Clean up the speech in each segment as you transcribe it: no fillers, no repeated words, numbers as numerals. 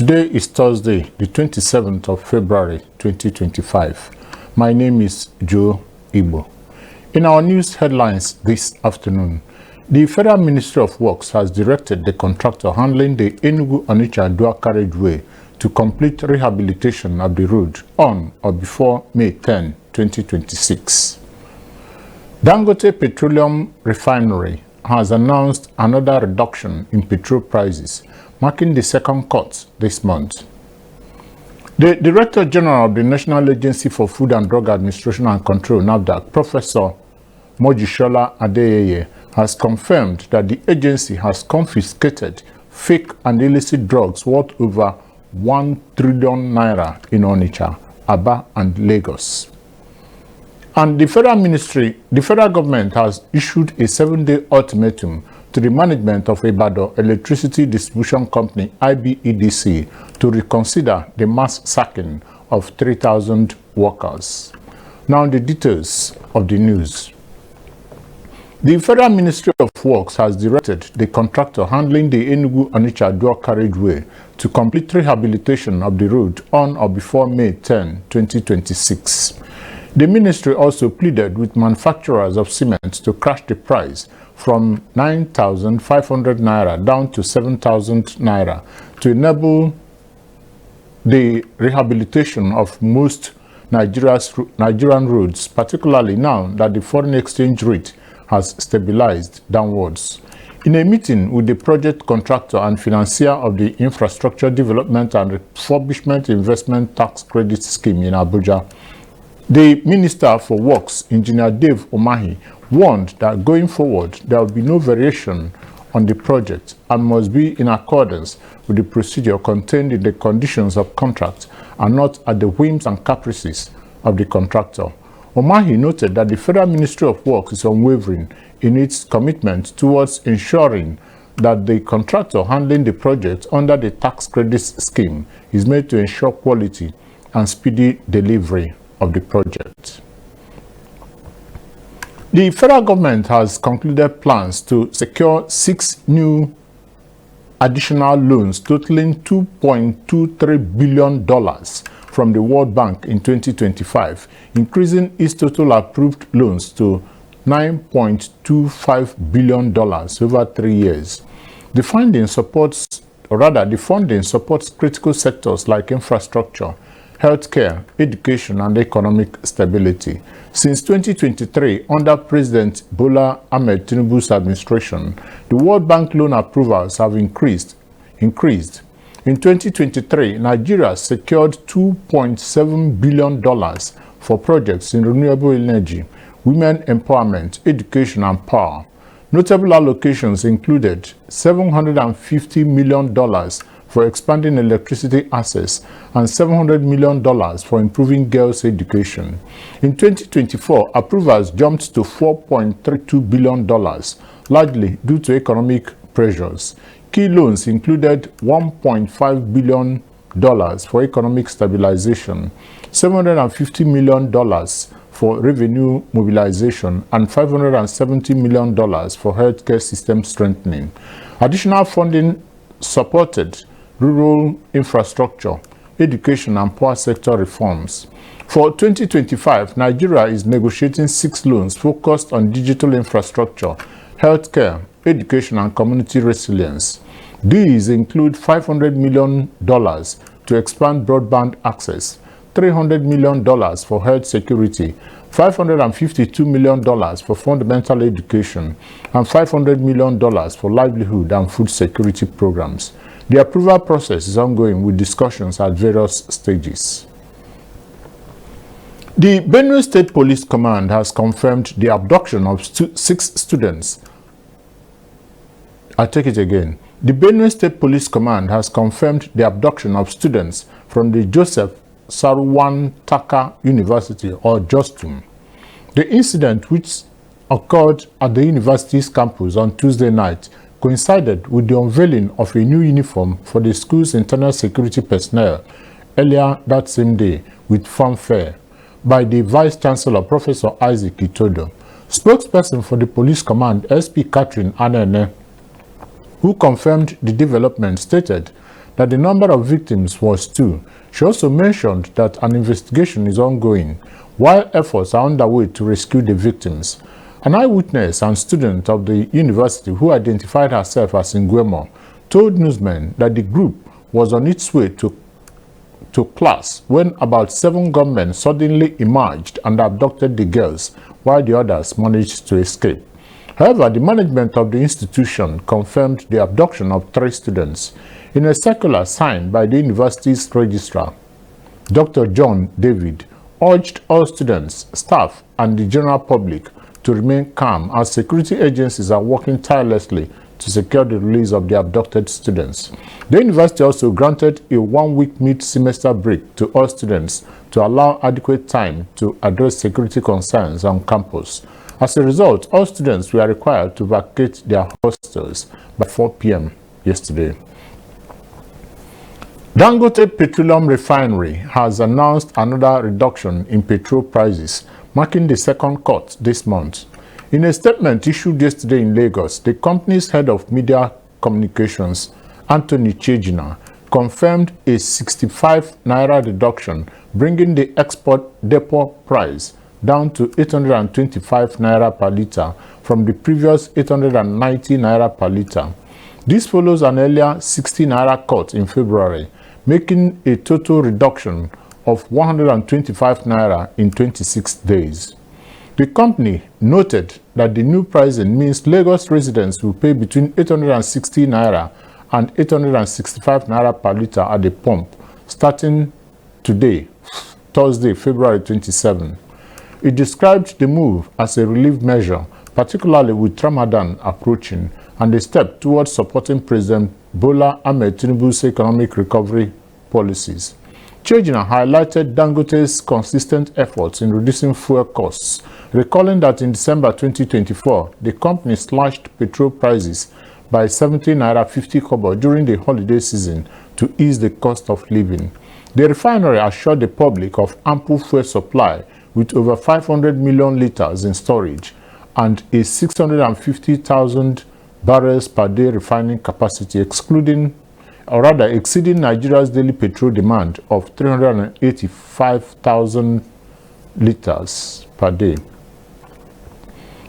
Today is Thursday, the 27th of February 2025. My name is Joe Igbo. In our news headlines this afternoon, the Federal Ministry of Works has directed the contractor handling the Enugu-Onitsha dual carriageway to complete rehabilitation of the road on or before May 10, 2026. Dangote Petroleum Refinery has announced another reduction in petrol prices, marking the second cut this month. The Director General of the National Agency for Food and Drug Administration and Control, NAFDAC, Professor Mojisola Adeyeye, has confirmed that the agency has confiscated fake and illicit drugs worth over 1 trillion naira in Onitsha, Aba, and Lagos. And the federal government has issued a 7-day ultimatum to the management of Ibadan Electricity Distribution Company, IBEDC, to reconsider the mass sacking of 3,000 workers. Now the details of the news. The Federal Ministry of Works has directed the contractor handling the Enugu-Onitsha dual carriageway to complete rehabilitation of the road on or before May 10, 2026. The ministry also pleaded with manufacturers of cement to crash the price from 9,500 naira down to 7,000 naira to enable the rehabilitation of most Nigerian roads, particularly now that the foreign exchange rate has stabilized downwards. In a meeting with the project contractor and financier of the Infrastructure Development and Refurbishment Investment Tax Credit Scheme in Abuja, the Minister for Works, Engineer Dave Umahi, warned that going forward there will be no variation on the project and must be in accordance with the procedure contained in the conditions of contract and not at the whims and caprices of the contractor. Umahi noted that the Federal Ministry of Works is unwavering in its commitment towards ensuring that the contractor handling the project under the tax credits scheme is made to ensure quality and speedy delivery of the project. The federal government has concluded plans to secure 6 new additional loans totaling $2.23 billion from the World Bank in 2025, increasing its total approved loans to $9.25 billion over 3 years. The funding supports critical sectors like infrastructure, healthcare, education, and economic stability. Since 2023, under President Bola Ahmed Tinubu's administration, the World Bank loan approvals have increased. In 2023, Nigeria secured $2.7 billion for projects in renewable energy, women empowerment, education, and power. Notable allocations included $750 million for expanding electricity access and $700 million for improving girls' education. In 2024, approvals jumped to $4.32 billion, largely due to economic pressures. Key loans included $1.5 billion for economic stabilization, $750 million for revenue mobilization, and $570 million for healthcare system strengthening. Additional funding supported rural infrastructure, education, and power sector reforms. For 2025, Nigeria is negotiating 6 loans focused on digital infrastructure, healthcare, education, and community resilience. These include $500 million to expand broadband access, $300 million for health security, $552 million for fundamental education, and $500 million for livelihood and food security programs. The approval process is ongoing with discussions at various stages. The Benue State Police Command has confirmed the abduction of 6 students. I take it again. The Benue State Police Command has confirmed the abduction of students from the Joseph Sarwan-Taka University, or JOSTUM. The incident, which occurred at the university's campus on Tuesday night, coincided with the unveiling of a new uniform for the school's internal security personnel earlier that same day with fanfare by the Vice Chancellor, Professor Isaac Itodo. Spokesperson for the Police Command, SP Catherine Anene, who confirmed the development, stated that the number of victims was 2. She also mentioned that an investigation is ongoing, while efforts are underway to rescue the victims. An eyewitness and student of the university who identified herself as Nguemo told newsmen that the group was on its way to class when about 7 gunmen suddenly emerged and abducted the girls, while the others managed to escape. However, the management of the institution confirmed the abduction of 3 students. In a circular signed by the university's registrar, Dr. John David urged all students, staff, and the general public to remain calm as security agencies are working tirelessly to secure the release of the abducted students. The university also granted a 1-week mid-semester break to all students to allow adequate time to address security concerns on campus. As a result, all students were required to vacate their hostels by 4 p.m. yesterday. Dangote Petroleum Refinery has announced another reduction in petrol prices, marking the second cut this month. In a statement issued yesterday in Lagos, the company's head of media communications, Anthony Chejina, confirmed a 65 naira reduction, bringing the export depot price down to 825 naira per litre from the previous 890 naira per litre. This follows an earlier 60 naira cut in February, making a total reduction of 125 naira in 26 days. The company noted that the new pricing means Lagos residents will pay between 860 naira and 865 naira per litre at the pump, starting today, Thursday, February 27. It described the move as a relief measure, particularly with Ramadan approaching, and a step towards supporting President Bola Ahmed Tinubu's economic recovery policies. Chejina highlighted Dangote's consistent efforts in reducing fuel costs, recalling that in December 2024, the company slashed petrol prices by 70 naira 50 kobo during the holiday season to ease the cost of living. The refinery assured the public of ample fuel supply with over 500 million litres in storage and a 650,000 barrels per day refining capacity, exceeding Nigeria's daily petrol demand of 385,000 litres per day.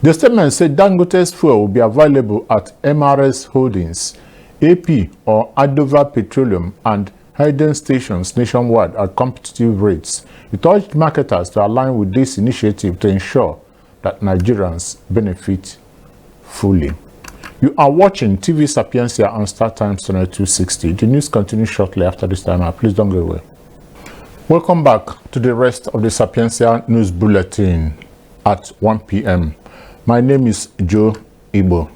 The statement said Dangote's fuel will be available at MRS Holdings, AP or Adova Petroleum and Hayden stations nationwide at competitive rates. It urged marketers to align with this initiative to ensure that Nigerians benefit fully. You are watching TV Sapiencia on Star Times Channel 260. The news continues shortly after this timer. Please don't go away. Welcome back to the rest of the Sapiencia News Bulletin at 1 p.m. My name is Joe Igbo.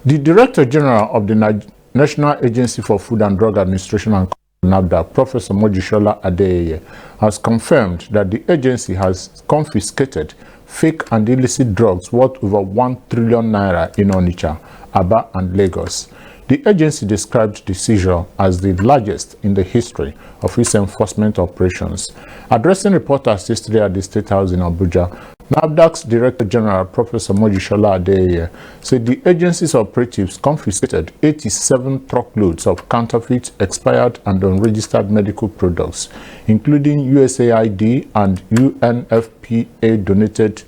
The Director General of the National Agency for Food and Drug Administration and NAFDAC, Professor Mojishola Adeyeye, has confirmed that the agency has confiscated fake and illicit drugs worth over 1 trillion naira in Onitsha, Aba and Lagos. The agency described the seizure as the largest in the history of its enforcement operations. Addressing reporters yesterday at the State House in Abuja, NAFDAC's Director General, Professor Mojishola Adeyeye, said the agency's operatives confiscated 87 truckloads of counterfeit, expired and unregistered medical products, including USAID and UNFPA-donated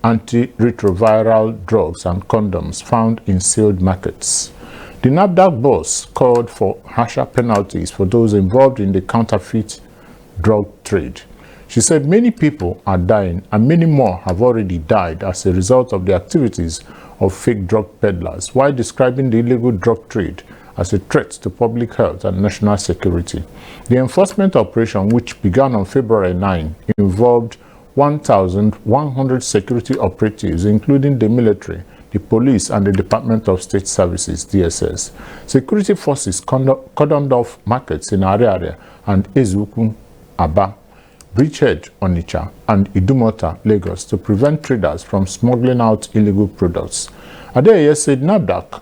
antiretroviral drugs and condoms found in sealed markets. The NAFDAC boss called for harsher penalties for those involved in the counterfeit drug trade. She said many people are dying and many more have already died as a result of the activities of fake drug peddlers, while describing the illegal drug trade as a threat to public health and national security. The enforcement operation, which began on February 9, involved 1,100 security operatives, including the military, the police, and the Department of State Services, DSS. Security forces cordoned off markets in Ariaria and Ezukun, Aba, Bridgehead, Onitsha, and Idumota, Lagos, to prevent traders from smuggling out illegal products. Adeyeye said NAFDAC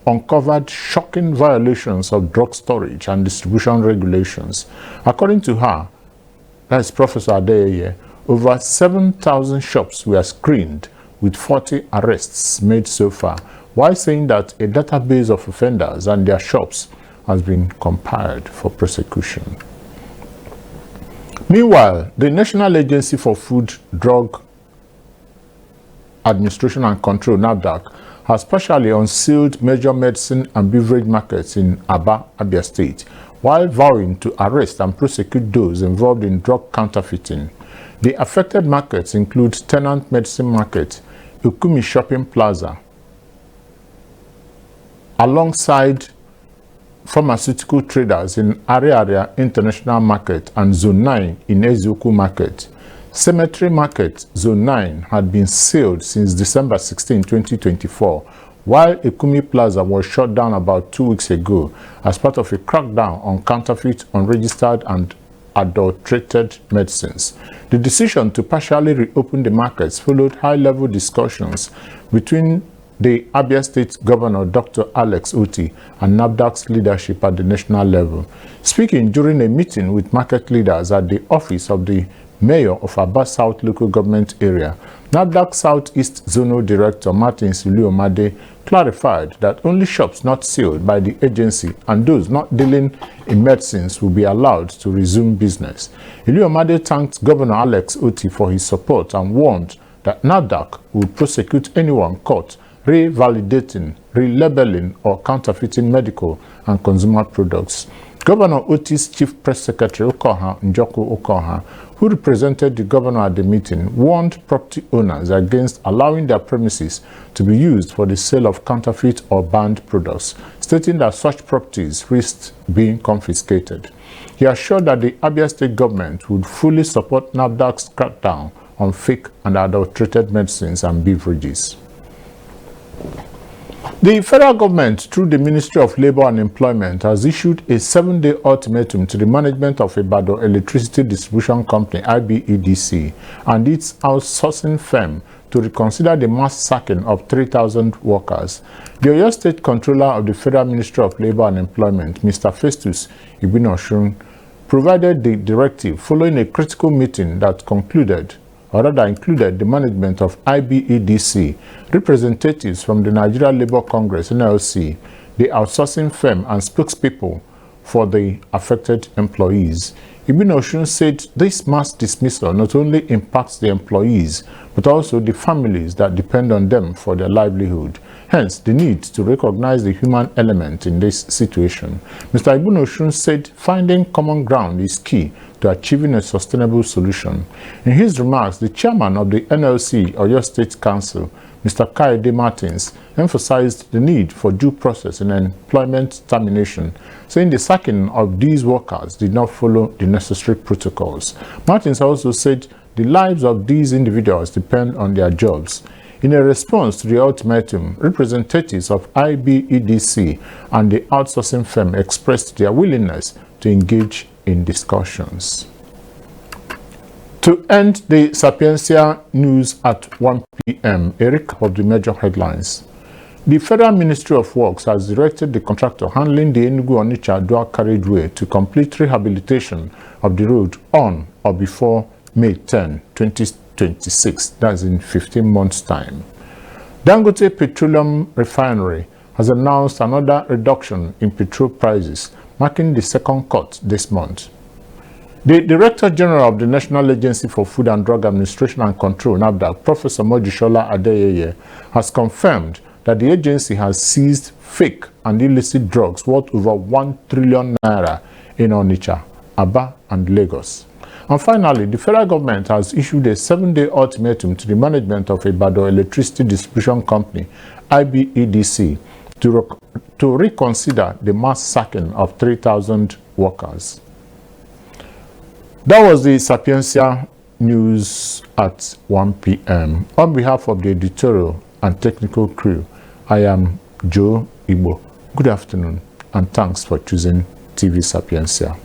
uncovered shocking violations of drug storage and distribution regulations. According to her, that's Professor Adeyeye, over 7,000 shops were screened with 40 arrests made so far, while saying that a database of offenders and their shops has been compiled for prosecution. Meanwhile, the National Agency for Food, Drug Administration and Control, NAFDAC, has partially unsealed major medicine and beverage markets in Aba, Abia State, while vowing to arrest and prosecute those involved in drug counterfeiting. The affected markets include Tenant Medicine Market, Ukumi Shopping Plaza, alongside pharmaceutical traders in Area International Market and Zone 9 in Ezioku Market. Cemetery Market, Zone 9, had been sealed since December 16, 2024, while Ukumi Plaza was shut down about 2 weeks ago as part of a crackdown on counterfeit, unregistered, and adulterated medicines. The decision to partially reopen the markets followed high-level discussions between the Abia State Governor Dr. Alex Oti and NAFDAC's leadership at the national level. Speaking during a meeting with market leaders at the office of the Mayor of Aba South Local Government Area, NAFDAC Southeast Zonal Director Martin Iliomade clarified that only shops not sealed by the agency and those not dealing in medicines will be allowed to resume business. Iliomade thanked Governor Alex Oti for his support and warned that NAFDAC would prosecute anyone caught revalidating, relabeling, or counterfeiting medical and consumer products. Governor Oti's Chief Press Secretary Okoha Njoko Okoha, who represented the governor at the meeting, warned property owners against allowing their premises to be used for the sale of counterfeit or banned products, stating that such properties risked being confiscated. He assured that the Abia State government would fully support NAFDAC's crackdown on fake and adulterated medicines and beverages. The federal government, through the Ministry of Labour and Employment, has issued a 7-day ultimatum to the management of Ibadan Electricity Distribution Company, IBEDC, and its outsourcing firm to reconsider the mass sacking of 3,000 workers. The Oyo State Controller of the Federal Ministry of Labour and Employment, Mr. Festus Ibinoshun, provided the directive following a critical meeting that included the management of IBEDC, representatives from the Nigeria Labour Congress, NLC, the outsourcing firm, and spokespeople for the affected employees. Ibinoshun said this mass dismissal not only impacts the employees, but also the families that depend on them for their livelihood. Hence, the need to recognize the human element in this situation. Mr. Ibinoshun said finding common ground is key to achieving a sustainable solution. In his remarks, the chairman of the NLC Oyo State Council, Mr. Kaide Martins, emphasized the need for due process in employment termination, saying the sacking of these workers did not follow the necessary protocols. Martins also said the lives of these individuals depend on their jobs. In a response to the ultimatum, representatives of IBEDC and the outsourcing firm expressed their willingness to engage in discussions. To end the Sapientia news at 1 p.m., a recap of the major headlines. The Federal Ministry of Works has directed the contractor handling the Enugu-Onitsha dual carriageway to complete rehabilitation of the road on or before May 10, 2026, that's in 15 months' time. Dangote Petroleum Refinery has announced another reduction in petrol prices, marking the second cut this month. The Director General of the National Agency for Food and Drug Administration and Control, NAFDAC, Professor Mojishola Adeyeye, has confirmed that the agency has seized fake and illicit drugs worth over 1 trillion naira in Onitsha, Aba, and Lagos. And finally, the federal government has issued a 7-day ultimatum to the management of Ibadan Electricity Distribution Company, IBEDC, to reconsider the mass sacking of 3,000 workers. That was the Sapientia news at 1 p.m. On behalf of the editorial and technical crew, I am Joe Igbo. Good afternoon and thanks for choosing TV Sapientia.